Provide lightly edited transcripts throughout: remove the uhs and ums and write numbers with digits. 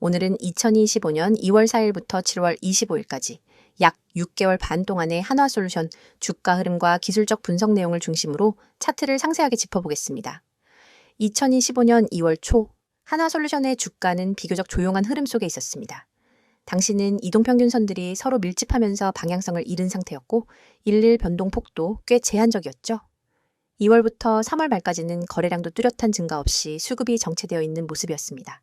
오늘은 2025년 2월 4일부터 7월 25일까지 약 6개월 반 동안의 한화솔루션 주가 흐름과 기술적 분석 내용을 중심으로 차트를 상세하게 짚어보겠습니다. 2025년 2월 초 한화솔루션의 주가는 비교적 조용한 흐름 속에 있었습니다. 당시는 이동평균선들이 서로 밀집하면서 방향성을 잃은 상태였고 일일 변동폭도 꽤 제한적이었죠. 2월부터 3월 말까지는 거래량도 뚜렷한 증가 없이 수급이 정체되어 있는 모습이었습니다.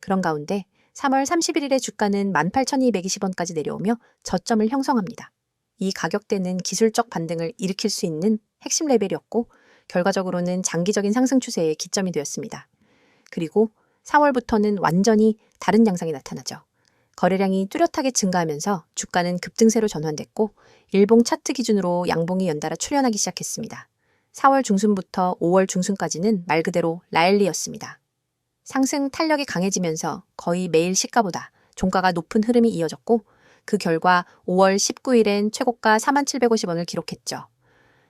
그런 가운데 3월 31일의 주가는 18,220원까지 내려오며 저점을 형성합니다. 이 가격대는 기술적 반등을 일으킬 수 있는 핵심 레벨이었고 결과적으로는 장기적인 상승 추세의 기점이 되었습니다. 그리고 4월부터는 완전히 다른 양상이 나타나죠. 거래량이 뚜렷하게 증가하면서 주가는 급등세로 전환됐고 일봉 차트 기준으로 양봉이 연달아 출현하기 시작했습니다. 4월 중순부터 5월 중순까지는 말 그대로 라일리였습니다. 상승 탄력이 강해지면서 거의 매일 시가보다 종가가 높은 흐름이 이어졌고 그 결과 5월 19일엔 최고가 4750원을 기록했죠.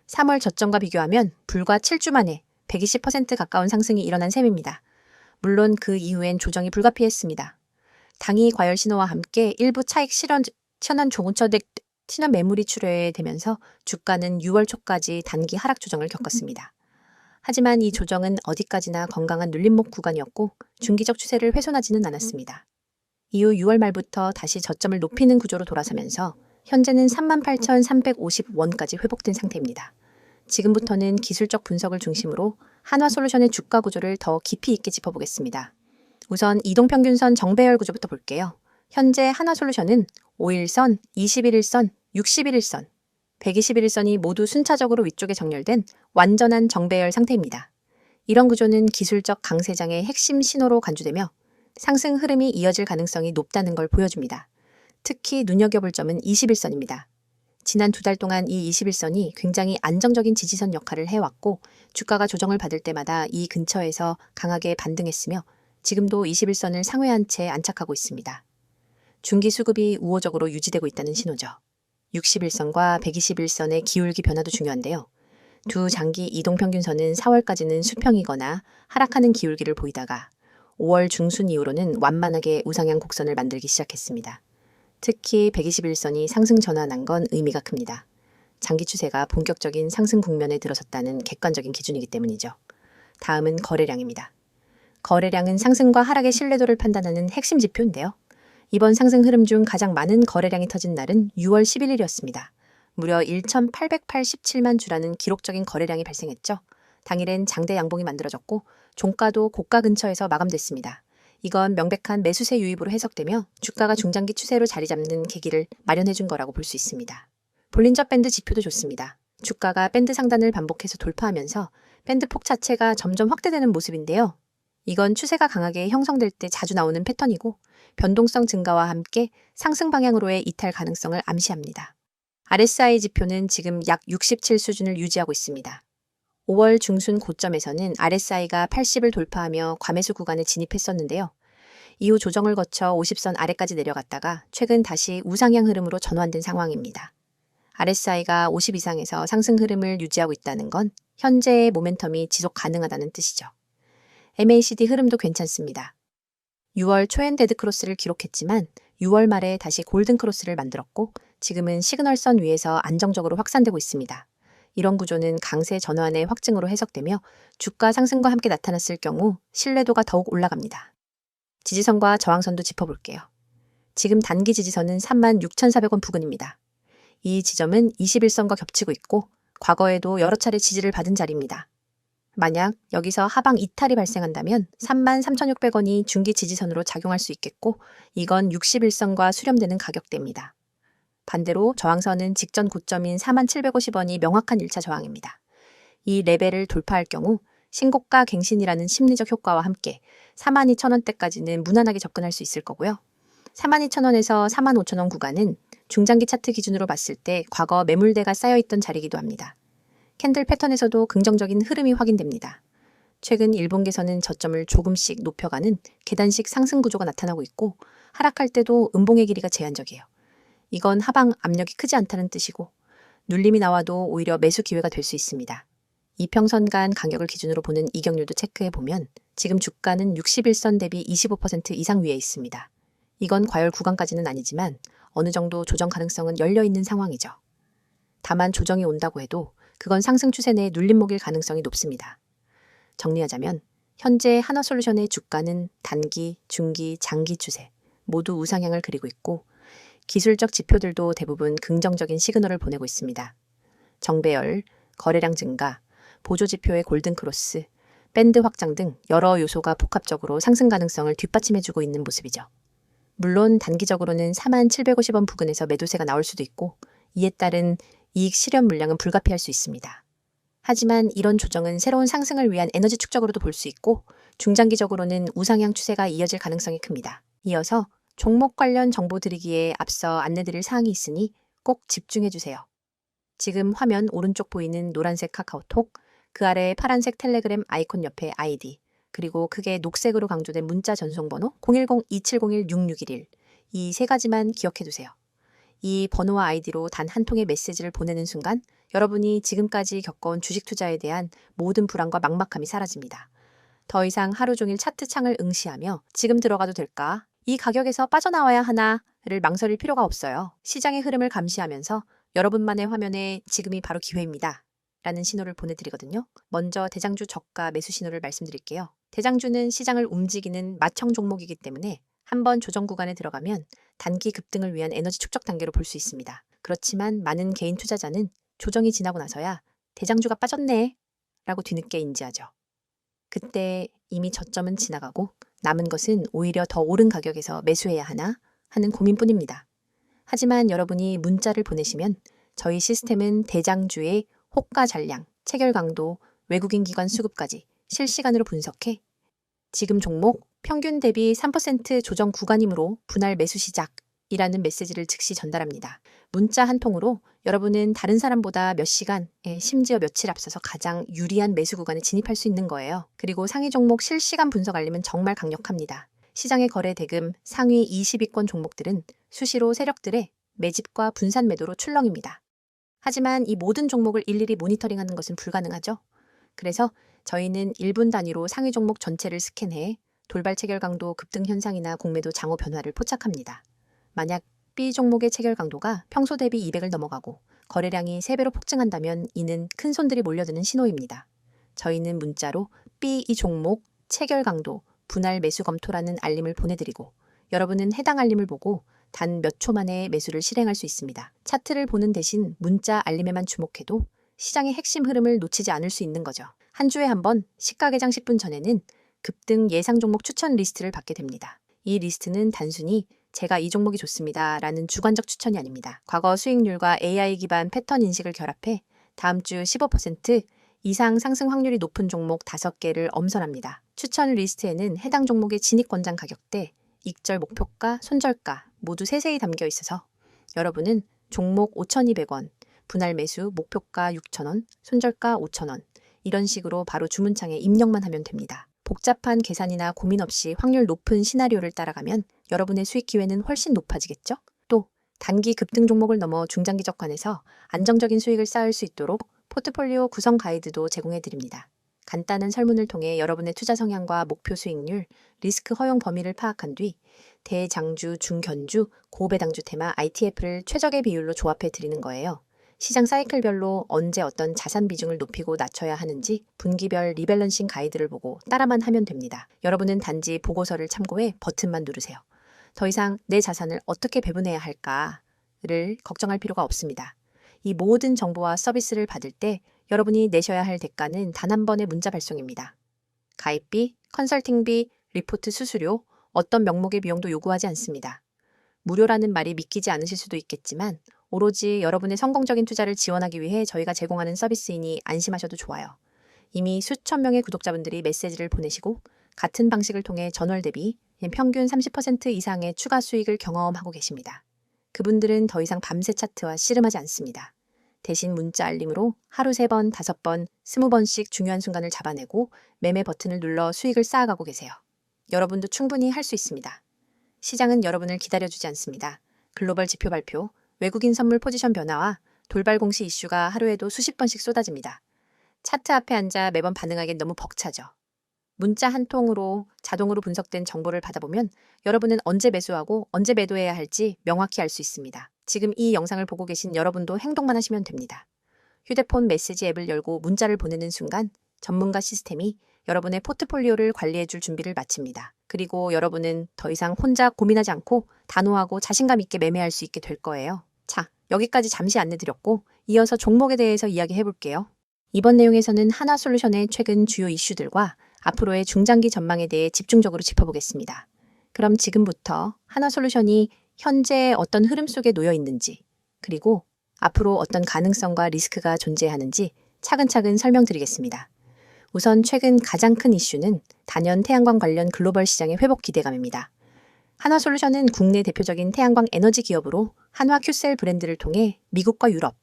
3월 저점과 비교하면 불과 7주 만에 120% 가까운 상승이 일어난 셈입니다. 물론 그 이후엔 조정이 불가피했습니다. 당이 과열 신호와 함께 일부 차익 실현한 신원 매물이 출회되면서 주가는 6월 초까지 단기 하락 조정을 겪었습니다. 하지만 이 조정은 어디까지나 건강한 눌림목 구간이었고 중기적 추세를 훼손하지는 않았습니다. 이후 6월 말부터 다시 저점을 높이는 구조로 돌아서면서 현재는 38,350원까지 회복된 상태입니다. 지금부터는 기술적 분석을 중심으로 한화솔루션의 주가 구조를 더 깊이 있게 짚어보겠습니다. 우선 이동평균선 정배열 구조부터 볼게요. 현재 한화솔루션은 5일선, 21일선, 61일선, 121일선이 모두 순차적으로 위쪽에 정렬된 완전한 정배열 상태입니다. 이런 구조는 기술적 강세장의 핵심 신호로 간주되며 상승 흐름이 이어질 가능성이 높다는 걸 보여줍니다. 특히 눈여겨볼 점은 21선입니다. 지난 2달 동안 이 21선이 굉장히 안정적인 지지선 역할을 해왔고 주가가 조정을 받을 때마다 이 근처에서 강하게 반등했으며 지금도 21선을 상회한 채 안착하고 있습니다. 중기 수급이 우호적으로 유지되고 있다는 신호죠. 61선과 121선의 기울기 변화도 중요한데요. 두 장기 이동평균선은 4월까지는 수평이거나 하락하는 기울기를 보이다가 5월 중순 이후로는 완만하게 우상향 곡선을 만들기 시작했습니다. 특히 121선이 상승 전환한 건 의미가 큽니다. 장기 추세가 본격적인 상승 국면에 들어섰다는 객관적인 기준이기 때문이죠. 다음은 거래량입니다. 거래량은 상승과 하락의 신뢰도를 판단하는 핵심 지표인데요. 이번 상승 흐름 중 가장 많은 거래량이 터진 날은 6월 11일이었습니다. 무려 1,887만 주라는 기록적인 거래량이 발생했죠. 당일엔 장대 양봉이 만들어졌고 종가도 고가 근처에서 마감됐습니다. 이건 명백한 매수세 유입으로 해석되며 주가가 중장기 추세로 자리 잡는 계기를 마련해준 거라고 볼 수 있습니다. 볼린저 밴드 지표도 좋습니다. 주가가 밴드 상단을 반복해서 돌파하면서 밴드 폭 자체가 점점 확대되는 모습인데요. 이건 추세가 강하게 형성될 때 자주 나오는 패턴이고 변동성 증가와 함께 상승 방향으로의 이탈 가능성을 암시합니다. RSI 지표는 지금 약 67 수준을 유지하고 있습니다. 5월 중순 고점에서는 RSI가 80을 돌파하며 과매수 구간에 진입했었는데요. 이후 조정을 거쳐 50선 아래까지 내려갔다가 최근 다시 우상향 흐름으로 전환된 상황입니다. RSI가 50 이상에서 상승 흐름을 유지하고 있다는 건 현재의 모멘텀이 지속 가능하다는 뜻이죠. MACD 흐름도 괜찮습니다. 6월 초엔 데드크로스를 기록했지만 6월 말에 다시 골든크로스를 만들었고 지금은 시그널선 위에서 안정적으로 확산되고 있습니다. 이런 구조는 강세 전환의 확증으로 해석되며 주가 상승과 함께 나타났을 경우 신뢰도가 더욱 올라갑니다. 지지선과 저항선도 짚어볼게요. 지금 단기 지지선은 36,400원 부근입니다. 이 지점은 21선과 겹치고 있고 과거에도 여러 차례 지지를 받은 자리입니다. 만약 여기서 하방 이탈이 발생한다면 33,600원이 중기 지지선으로 작용할 수 있겠고 이건 61선과 수렴되는 가격대입니다. 반대로 저항선은 직전 고점인 4750원이 명확한 1차 저항입니다. 이 레벨을 돌파할 경우 신고가 갱신이라는 심리적 효과와 함께 42,000원대까지는 무난하게 접근할 수 있을 거고요. 42,000원에서 45,000원 구간은 중장기 차트 기준으로 봤을 때 과거 매물대가 쌓여있던 자리이기도 합니다. 캔들 패턴에서도 긍정적인 흐름이 확인됩니다. 최근 일봉계선은 저점을 조금씩 높여가는 계단식 상승 구조가 나타나고 있고 하락할 때도 음봉의 길이가 제한적이에요. 이건 하방 압력이 크지 않다는 뜻이고 눌림이 나와도 오히려 매수 기회가 될 수 있습니다. 이평선 간 간격을 기준으로 보는 이격률도 체크해보면 지금 주가는 61선 대비 25% 이상 위에 있습니다. 이건 과열 구간까지는 아니지만 어느 정도 조정 가능성은 열려있는 상황이죠. 다만 조정이 온다고 해도 그건 상승 추세 내에 눌림목일 가능성이 높습니다. 정리하자면 현재 한화솔루션의 주가는 단기, 중기, 장기 추세 모두 우상향을 그리고 있고 기술적 지표들도 대부분 긍정적인 시그널을 보내고 있습니다. 정배열, 거래량 증가, 보조지표의 골든크로스, 밴드 확장 등 여러 요소가 복합적으로 상승 가능성을 뒷받침해주고 있는 모습이죠. 물론 단기적으로는 4750원 부근에서 매도세가 나올 수도 있고 이에 따른 이익 실현 물량은 불가피할 수 있습니다. 하지만 이런 조정은 새로운 상승을 위한 에너지 축적으로도 볼 수 있고 중장기적으로는 우상향 추세가 이어질 가능성이 큽니다. 이어서 종목 관련 정보 드리기에 앞서 안내드릴 사항이 있으니 꼭 집중해주세요. 지금 화면 오른쪽 보이는 노란색 카카오톡, 그 아래 파란색 텔레그램 아이콘 옆에 아이디, 그리고 크게 녹색으로 강조된 문자 전송번호 010-2701-6611 이 세 가지만 기억해두세요. 이 번호와 아이디로 단 한 통의 메시지를 보내는 순간 여러분이 지금까지 겪어온 주식 투자에 대한 모든 불안과 막막함이 사라집니다. 더 이상 하루 종일 차트 창을 응시하며 지금 들어가도 될까? 이 가격에서 빠져나와야 하나를 망설일 필요가 없어요. 시장의 흐름을 감시하면서 여러분만의 화면에 지금이 바로 기회입니다. 라는 신호를 보내드리거든요. 먼저 대장주 저가 매수 신호를 말씀드릴게요. 대장주는 시장을 움직이는 마청 종목이기 때문에 한번 조정 구간에 들어가면 단기 급등을 위한 에너지 축적 단계로 볼 수 있습니다. 그렇지만 많은 개인 투자자는 조정이 지나고 나서야 대장주가 빠졌네 라고 뒤늦게 인지하죠. 그때 이미 저점은 지나가고 남은 것은 오히려 더 오른 가격에서 매수해야 하나 하는 고민뿐입니다. 하지만 여러분이 문자를 보내시면 저희 시스템은 대장주의 호가 잔량, 체결 강도, 외국인 기관 수급까지 실시간으로 분석해 지금 종목 평균 대비 3% 조정 구간이므로 분할 매수 시작이라는 메시지를 즉시 전달합니다. 문자 한 통으로 여러분은 다른 사람보다 몇 시간, 심지어 며칠 앞서서 가장 유리한 매수 구간에 진입할 수 있는 거예요. 그리고 상위 종목 실시간 분석 알림은 정말 강력합니다. 시장의 거래 대금 상위 20위권 종목들은 수시로 세력들의 매집과 분산 매도로 출렁입니다. 하지만 이 모든 종목을 일일이 모니터링하는 것은 불가능하죠. 그래서 저희는 1분 단위로 상위 종목 전체를 스캔해 돌발 체결 강도 급등 현상이나 공매도 장호 변화를 포착합니다. 만약 B 종목의 체결 강도가 평소 대비 200을 넘어가고 거래량이 3배로 폭증한다면 이는 큰 손들이 몰려드는 신호입니다. 저희는 문자로 B 이 종목 체결 강도 분할 매수 검토라는 알림을 보내드리고 여러분은 해당 알림을 보고 단 몇 초 만에 매수를 실행할 수 있습니다. 차트를 보는 대신 문자 알림에만 주목해도 시장의 핵심 흐름을 놓치지 않을 수 있는 거죠. 한 주에 한 번 시가 개장 10분 전에는 급등 예상 종목 추천 리스트를 받게 됩니다. 이 리스트는 단순히 제가 이 종목이 좋습니다 라는 주관적 추천이 아닙니다. 과거 수익률과 AI 기반 패턴 인식을 결합해 다음 주 15% 이상 상승 확률이 높은 종목 5개를 엄선합니다. 추천 리스트에는 해당 종목의 진입 권장 가격대, 익절 목표가, 손절가 모두 세세히 담겨 있어서 여러분은 종목 5,200원, 분할 매수 목표가 6,000원, 손절가 5,000원 이런 식으로 바로 주문창에 입력만 하면 됩니다. 복잡한 계산이나 고민 없이 확률 높은 시나리오를 따라가면 여러분의 수익 기회는 훨씬 높아지겠죠? 또 단기 급등 종목을 넘어 중장기적 관에서 안정적인 수익을 쌓을 수 있도록 포트폴리오 구성 가이드도 제공해 드립니다. 간단한 설문을 통해 여러분의 투자 성향과 목표 수익률, 리스크 허용 범위를 파악한 뒤 대장주, 중견주, 고배당주 테마 ITF를 최적의 비율로 조합해 드리는 거예요. 시장 사이클별로 언제 어떤 자산 비중을 높이고 낮춰야 하는지 분기별 리밸런싱 가이드를 보고 따라만 하면 됩니다. 여러분은 단지 보고서를 참고해 버튼만 누르세요. 더 이상 내 자산을 어떻게 배분해야 할까를 걱정할 필요가 없습니다. 이 모든 정보와 서비스를 받을 때 여러분이 내셔야 할 대가는 단 한 번의 문자 발송입니다. 가입비, 컨설팅비, 리포트 수수료, 어떤 명목의 비용도 요구하지 않습니다. 무료라는 말이 믿기지 않으실 수도 있겠지만 오로지 여러분의 성공적인 투자를 지원하기 위해 저희가 제공하는 서비스이니 안심하셔도 좋아요. 이미 수천 명의 구독자분들이 메시지를 보내시고 같은 방식을 통해 전월 대비 평균 30% 이상의 추가 수익을 경험하고 계십니다. 그분들은 더 이상 밤새 차트와 씨름하지 않습니다. 대신 문자 알림으로 하루 3번, 5번, 20번씩 중요한 순간을 잡아내고 매매 버튼을 눌러 수익을 쌓아가고 계세요. 여러분도 충분히 할 수 있습니다. 시장은 여러분을 기다려주지 않습니다. 글로벌 지표 발표, 외국인 선물 포지션 변화와 돌발 공시 이슈가 하루에도 수십 번씩 쏟아집니다. 차트 앞에 앉아 매번 반응하기엔 너무 벅차죠. 문자 한 통으로 자동으로 분석된 정보를 받아보면 여러분은 언제 매수하고 언제 매도해야 할지 명확히 알 수 있습니다. 지금 이 영상을 보고 계신 여러분도 행동만 하시면 됩니다. 휴대폰 메시지 앱을 열고 문자를 보내는 순간 전문가 시스템이 여러분의 포트폴리오를 관리해줄 준비를 마칩니다. 그리고 여러분은 더 이상 혼자 고민하지 않고 단호하고 자신감 있게 매매할 수 있게 될 거예요. 자, 여기까지 잠시 안내드렸고 이어서 종목에 대해서 이야기해 볼게요. 이번 내용에서는 한화솔루션의 최근 주요 이슈들과 앞으로의 중장기 전망에 대해 집중적으로 짚어보겠습니다. 그럼 지금부터 한화솔루션이 현재 어떤 흐름 속에 놓여 있는지, 그리고 앞으로 어떤 가능성과 리스크가 존재하는지 차근차근 설명드리겠습니다. 우선 최근 가장 큰 이슈는 단연 태양광 관련 글로벌 시장의 회복 기대감입니다. 한화솔루션은 국내 대표적인 태양광 에너지 기업으로 한화큐셀 브랜드를 통해 미국과 유럽,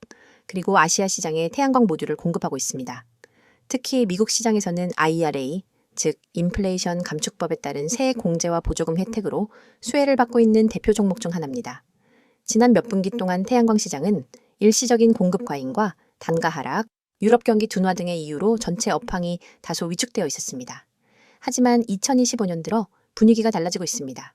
그리고 아시아 시장에 태양광 모듈을 공급하고 있습니다. 특히 미국 시장에서는 IRA, 즉 인플레이션 감축법에 따른 세액 공제와 보조금 혜택으로 수혜를 받고 있는 대표 종목 중 하나입니다. 지난 몇 분기 동안 태양광 시장은 일시적인 공급 과잉과 단가 하락, 유럽 경기 둔화 등의 이유로 전체 업황이 다소 위축되어 있었습니다. 하지만 2025년 들어 분위기가 달라지고 있습니다.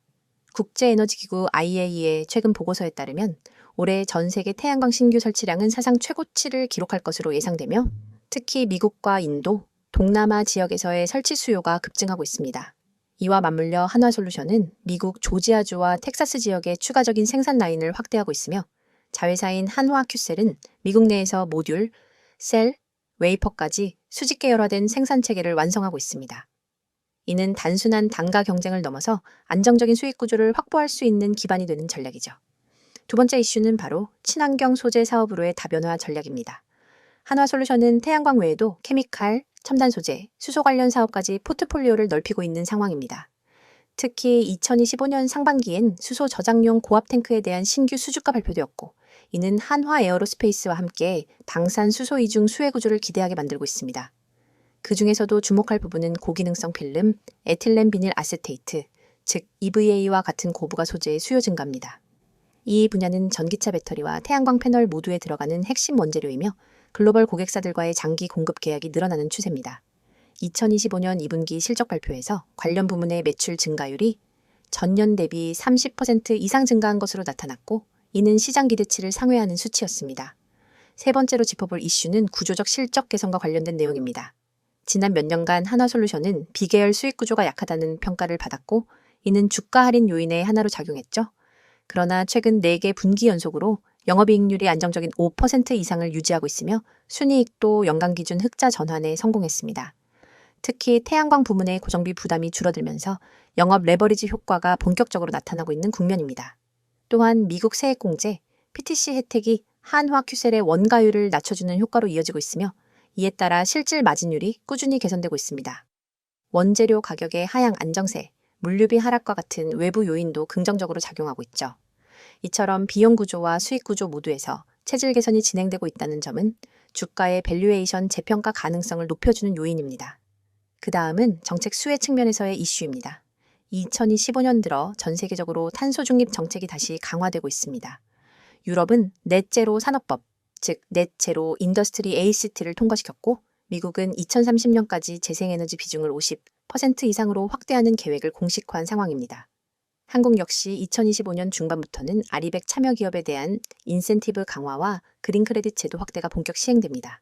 국제에너지기구 IEA의 최근 보고서에 따르면 올해 전 세계 태양광 신규 설치량은 사상 최고치를 기록할 것으로 예상되며 특히 미국과 인도, 동남아 지역에서의 설치 수요가 급증하고 있습니다. 이와 맞물려 한화솔루션은 미국 조지아주와 텍사스 지역의 추가적인 생산 라인을 확대하고 있으며 자회사인 한화큐셀은 미국 내에서 모듈, 셀, 웨이퍼까지 수직 계열화된 생산 체계를 완성하고 있습니다. 이는 단순한 단가 경쟁을 넘어서 안정적인 수익 구조를 확보할 수 있는 기반이 되는 전략이죠. 두 번째 이슈는 바로 친환경 소재 사업으로의 다변화 전략입니다. 한화솔루션은 태양광 외에도 케미칼, 첨단 소재, 수소 관련 사업까지 포트폴리오를 넓히고 있는 상황입니다. 특히 2025년 상반기엔 수소 저장용 고압 탱크에 대한 신규 수주가 발표되었고 이는 한화 에어로스페이스와 함께 방산 수소 이중 수혜 구조를 기대하게 만들고 있습니다. 그 중에서도 주목할 부분은 고기능성 필름, 에틸렌 비닐 아세테이트, 즉 EVA와 같은 고부가 소재의 수요 증가입니다. 이 분야는 전기차 배터리와 태양광 패널 모두에 들어가는 핵심 원재료이며 글로벌 고객사들과의 장기 공급 계약이 늘어나는 추세입니다. 2025년 2분기 실적 발표에서 관련 부문의 매출 증가율이 전년 대비 30% 이상 증가한 것으로 나타났고 이는 시장 기대치를 상회하는 수치였습니다. 세 번째로 짚어볼 이슈는 구조적 실적 개선과 관련된 내용입니다. 지난 몇 년간 한화솔루션은 비계열 수익 구조가 약하다는 평가를 받았고 이는 주가 할인 요인의 하나로 작용했죠. 그러나 최근 4개 분기 연속으로 영업이익률이 안정적인 5% 이상을 유지하고 있으며 순이익도 연간 기준 흑자 전환에 성공했습니다. 특히 태양광 부문의 고정비 부담이 줄어들면서 영업 레버리지 효과가 본격적으로 나타나고 있는 국면입니다. 또한 미국 세액 공제, PTC 혜택이 한화큐셀의 원가율을 낮춰주는 효과로 이어지고 있으며 이에 따라 실질 마진율이 꾸준히 개선되고 있습니다. 원재료 가격의 하향 안정세, 물류비 하락과 같은 외부 요인도 긍정적으로 작용하고 있죠. 이처럼 비용 구조와 수익 구조 모두에서 체질 개선이 진행되고 있다는 점은 주가의 밸류에이션 재평가 가능성을 높여주는 요인입니다. 그 다음은 정책 수혜 측면에서의 이슈입니다. 2025년 들어 전 세계적으로 탄소 중립 정책이 다시 강화되고 있습니다. 유럽은 넷제로 산업법, 즉 넷제로 인더스트리 ACT를 통과시켰고 미국은 2030년까지 재생에너지 비중을 50% 이상으로 확대하는 계획을 공식화한 상황입니다. 한국 역시 2025년 중반부터는 아리백 참여 기업에 대한 인센티브 강화와 그린 크레딧 제도 확대가 본격 시행됩니다.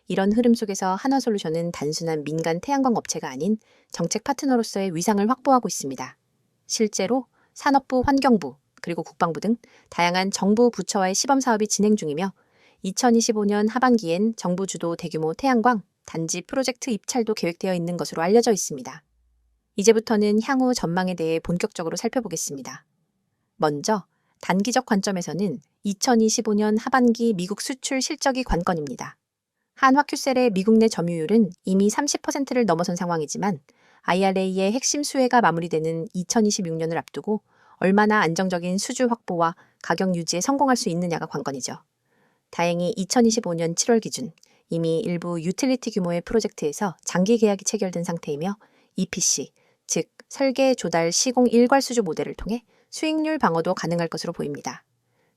이런 흐름 속에서 한화솔루션은 단순한 민간 태양광 업체가 아닌 정책 파트너로서의 위상을 확보하고 있습니다. 실제로 산업부, 환경부, 그리고 국방부 등 다양한 정부 부처와의 시범 사업이 진행 중이며 2025년 하반기엔 정부 주도 대규모 태양광 단지 프로젝트 입찰도 계획되어 있는 것으로 알려져 있습니다. 이제부터는 향후 전망에 대해 본격적으로 살펴보겠습니다. 먼저 단기적 관점에서는 2025년 하반기 미국 수출 실적이 관건입니다. 한화큐셀의 미국 내 점유율은 이미 30%를 넘어선 상황이지만 IRA의 핵심 수혜가 마무리되는 2026년을 앞두고 얼마나 안정적인 수주 확보와 가격 유지에 성공할 수 있느냐가 관건이죠. 다행히 2025년 7월 기준 이미 일부 유틸리티 규모의 프로젝트에서 장기 계약이 체결된 상태이며 EPC, 즉 설계, 조달, 시공 일괄 수주 모델을 통해 수익률 방어도 가능할 것으로 보입니다.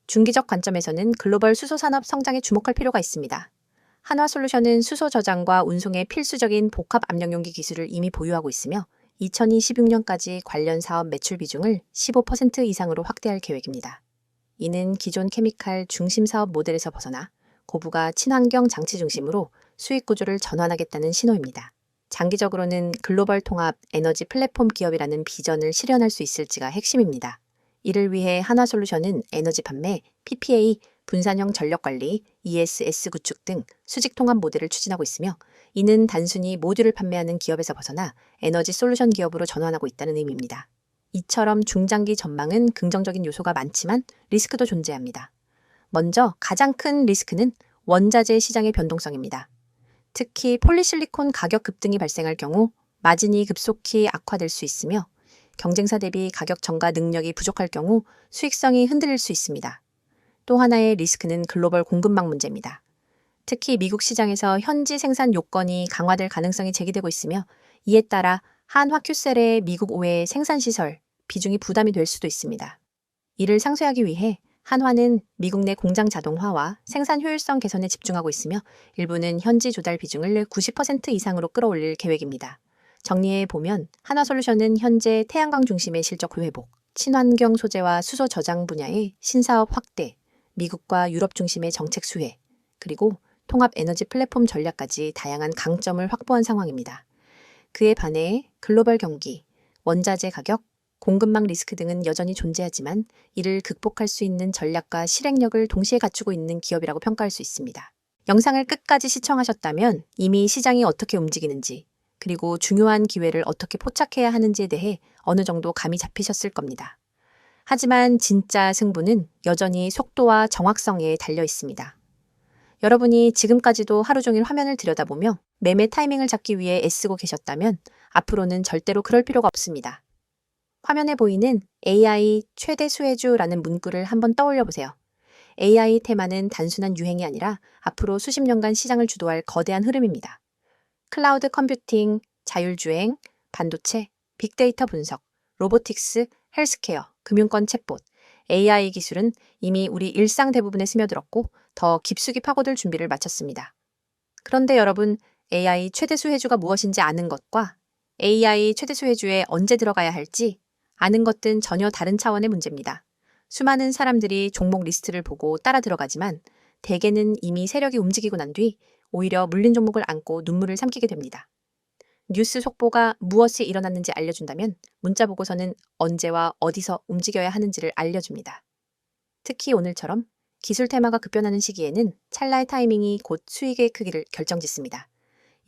중기적 관점에서는 글로벌 수소 산업 성장에 주목할 필요가 있습니다. 한화솔루션은 수소 저장과 운송에 필수적인 복합 압력용기 기술을 이미 보유하고 있으며 2026년까지 관련 사업 매출 비중을 15% 이상으로 확대할 계획입니다. 이는 기존 케미칼 중심 사업 모델에서 벗어나 고부가 친환경 장치 중심으로 수익 구조를 전환하겠다는 신호입니다. 장기적으로는 글로벌 통합 에너지 플랫폼 기업이라는 비전을 실현할 수 있을지가 핵심입니다. 이를 위해 한화솔루션은 에너지 판매, PPA, 분산형 전력관리, ESS 구축 등 수직 통합 모델을 추진하고 있으며 이는 단순히 모듈을 판매하는 기업에서 벗어나 에너지 솔루션 기업으로 전환하고 있다는 의미입니다. 이처럼 중장기 전망은 긍정적인 요소가 많지만 리스크도 존재합니다. 먼저 가장 큰 리스크는 원자재 시장의 변동성입니다. 특히 폴리실리콘 가격 급등이 발생할 경우 마진이 급속히 악화될 수 있으며 경쟁사 대비 가격 전가 능력이 부족할 경우 수익성이 흔들릴 수 있습니다. 또 하나의 리스크는 글로벌 공급망 문제입니다. 특히 미국 시장에서 현지 생산 요건이 강화될 가능성이 제기되고 있으며 이에 따라 한화큐셀의 미국 오해 생산시설 비중이 부담이 될 수도 있습니다. 이를 상쇄하기 위해 한화는 미국 내 공장 자동화와 생산 효율성 개선에 집중하고 있으며 일부는 현지 조달 비중을 90% 이상으로 끌어올릴 계획입니다. 정리해 보면 한화솔루션은 현재 태양광 중심의 실적 회복, 친환경 소재와 수소 저장 분야의 신사업 확대, 미국과 유럽 중심의 정책 수혜, 그리고 통합 에너지 플랫폼 전략까지 다양한 강점을 확보한 상황입니다. 그에 반해 글로벌 경기, 원자재 가격, 공급망 리스크 등은 여전히 존재하지만 이를 극복할 수 있는 전략과 실행력을 동시에 갖추고 있는 기업이라고 평가할 수 있습니다. 영상을 끝까지 시청하셨다면 이미 시장이 어떻게 움직이는지, 그리고 중요한 기회를 어떻게 포착해야 하는지에 대해 어느 정도 감이 잡히셨을 겁니다. 하지만 진짜 승부는 여전히 속도와 정확성에 달려 있습니다. 여러분이 지금까지도 하루 종일 화면을 들여다보며 매매 타이밍을 잡기 위해 애쓰고 계셨다면 앞으로는 절대로 그럴 필요가 없습니다. 화면에 보이는 AI 최대 수혜주라는 문구를 한번 떠올려 보세요. AI 테마는 단순한 유행이 아니라 앞으로 수십 년간 시장을 주도할 거대한 흐름입니다. 클라우드 컴퓨팅, 자율주행, 반도체, 빅데이터 분석, 로보틱스, 헬스케어, 금융권 챗봇, AI 기술은 이미 우리 일상 대부분에 스며들었고 더 깊숙이 파고들 준비를 마쳤습니다. 그런데 여러분, AI 최대 수혜주가 무엇인지 아는 것과 AI 최대 수혜주에 언제 들어가야 할지 아는 것은 전혀 다른 차원의 문제입니다. 수많은 사람들이 종목 리스트를 보고 따라 들어가지만 대개는 이미 세력이 움직이고 난 뒤 오히려 물린 종목을 안고 눈물을 삼키게 됩니다. 뉴스 속보가 무엇이 일어났는지 알려준다면 문자 보고서는 언제와 어디서 움직여야 하는지를 알려줍니다. 특히 오늘처럼 기술 테마가 급변하는 시기에는 찰나의 타이밍이 곧 수익의 크기를 결정짓습니다.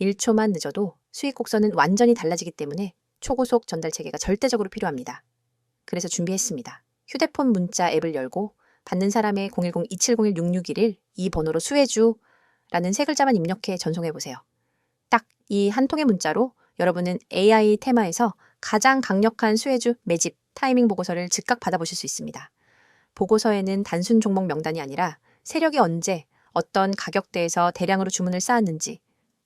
1초만 늦어도 수익 곡선은 완전히 달라지기 때문에 초고속 전달 체계가 절대적으로 필요합니다. 그래서 준비했습니다. 휴대폰 문자 앱을 열고 받는 사람의 010-2701-6611 이 번호로 수혜주라는 세 글자만 입력해 전송해보세요. 딱 이 한 통의 문자로 여러분은 AI 테마에서 가장 강력한 수혜주 매집 타이밍 보고서를 즉각 받아보실 수 있습니다. 보고서에는 단순 종목 명단이 아니라 세력이 언제 어떤 가격대에서 대량으로 주문을 쌓았는지,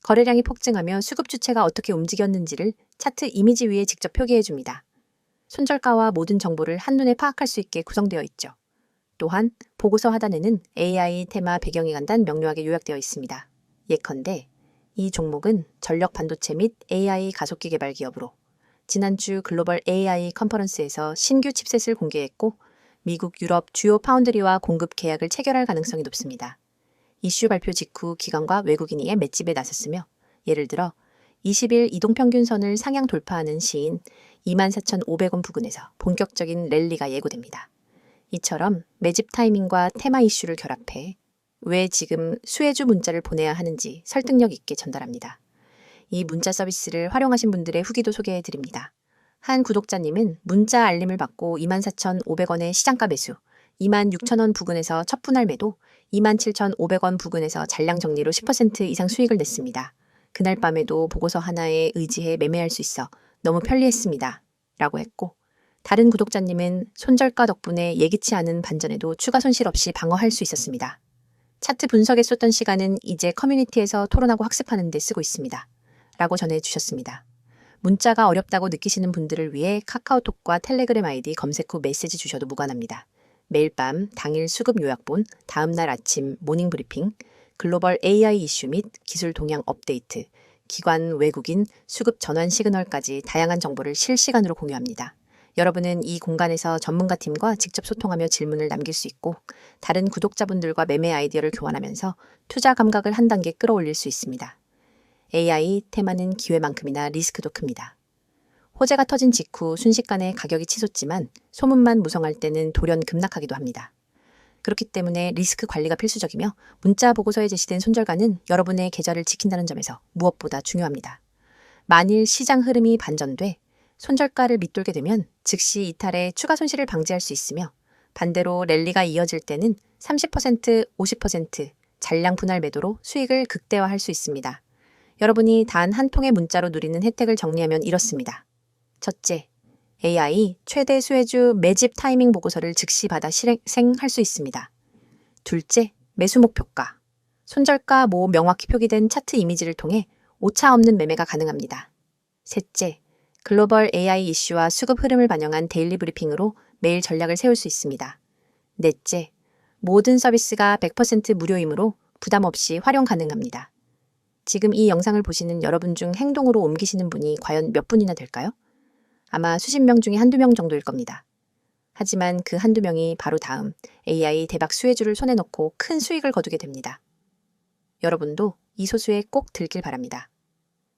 거래량이 폭증하며 수급 주체가 어떻게 움직였는지를 차트 이미지 위에 직접 표기해 줍니다. 손절가와 모든 정보를 한눈에 파악할 수 있게 구성되어 있죠. 또한 보고서 하단에는 AI 테마 배경이 간단 명료하게 요약되어 있습니다. 예컨대 이 종목은 전력 반도체 및 AI 가속기 개발 기업으로 지난주 글로벌 AI 컨퍼런스에서 신규 칩셋을 공개했고 미국, 유럽 주요 파운드리와 공급 계약을 체결할 가능성이 높습니다. 이슈 발표 직후 기관과 외국인이 맷집에 나섰으며 예를 들어 20일 이동평균선을 상향 돌파하는 시인 24,500원 부근에서 본격적인 랠리가 예고됩니다. 이처럼 매집 타이밍과 테마 이슈를 결합해 왜 지금 수혜주 문자를 보내야 하는지 설득력 있게 전달합니다. 이 문자 서비스를 활용하신 분들의 후기도 소개해 드립니다. 한 구독자님은 문자 알림을 받고 24,500원의 시장가 매수, 26,000원 부근에서 첫 분할 매도, 27,500원 부근에서 잔량 정리로 10% 이상 수익을 냈습니다. 그날 밤에도 보고서 하나에 의지해 매매할 수 있어 너무 편리했습니다. 라고 했고 다른 구독자님은 손절가 덕분에 예기치 않은 반전에도 추가 손실 없이 방어할 수 있었습니다. 차트 분석에 쏟던 시간은 이제 커뮤니티에서 토론하고 학습하는 데 쓰고 있습니다. 라고 전해주셨습니다. 문자가 어렵다고 느끼시는 분들을 위해 카카오톡과 텔레그램 아이디 검색 후 메시지 주셔도 무관합니다. 매일 밤 당일 수급 요약본, 다음날 아침 모닝 브리핑, 글로벌 AI 이슈 및 기술 동향 업데이트, 기관, 외국인, 수급 전환 시그널까지 다양한 정보를 실시간으로 공유합니다. 여러분은 이 공간에서 전문가팀과 직접 소통하며 질문을 남길 수 있고 다른 구독자분들과 매매 아이디어를 교환하면서 투자 감각을 한 단계 끌어올릴 수 있습니다. AI 테마는 기회만큼이나 리스크도 큽니다. 호재가 터진 직후 순식간에 가격이 치솟지만 소문만 무성할 때는 돌연 급락하기도 합니다. 그렇기 때문에 리스크 관리가 필수적이며 문자 보고서에 제시된 손절가는 여러분의 계좌를 지킨다는 점에서 무엇보다 중요합니다. 만일 시장 흐름이 반전돼 손절가를 밑돌게 되면 즉시 이탈해 추가 손실을 방지할 수 있으며 반대로 랠리가 이어질 때는 30%, 50% 잔량 분할 매도로 수익을 극대화할 수 있습니다. 여러분이 단 한 통의 문자로 누리는 혜택을 정리하면 이렇습니다. 첫째, AI 최대 수혜주 매집 타이밍 보고서를 즉시 받아 실행할 수 있습니다. 둘째, 매수 목표가. 손절가 모 명확히 표기된 차트 이미지를 통해 오차 없는 매매가 가능합니다. 셋째, 글로벌 AI 이슈와 수급 흐름을 반영한 데일리 브리핑으로 매일 전략을 세울 수 있습니다. 넷째, 모든 서비스가 100% 무료이므로 부담 없이 활용 가능합니다. 지금 이 영상을 보시는 여러분 중 행동으로 옮기시는 분이 과연 몇 분이나 될까요? 아마 수십 명 중에 한두 명 정도일 겁니다. 하지만 그 한두 명이 바로 다음 AI 대박 수혜주를 손에 넣고 큰 수익을 거두게 됩니다. 여러분도 이 소수에 꼭 들길 바랍니다.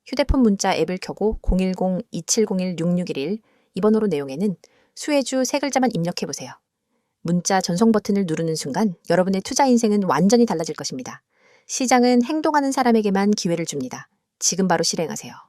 휴대폰 문자 앱을 켜고 010-2701-6611 이 번호로 내용에는 수혜주 세 글자만 입력해보세요. 문자 전송 버튼을 누르는 순간 여러분의 투자 인생은 완전히 달라질 것입니다. 시장은 행동하는 사람에게만 기회를 줍니다. 지금 바로 실행하세요.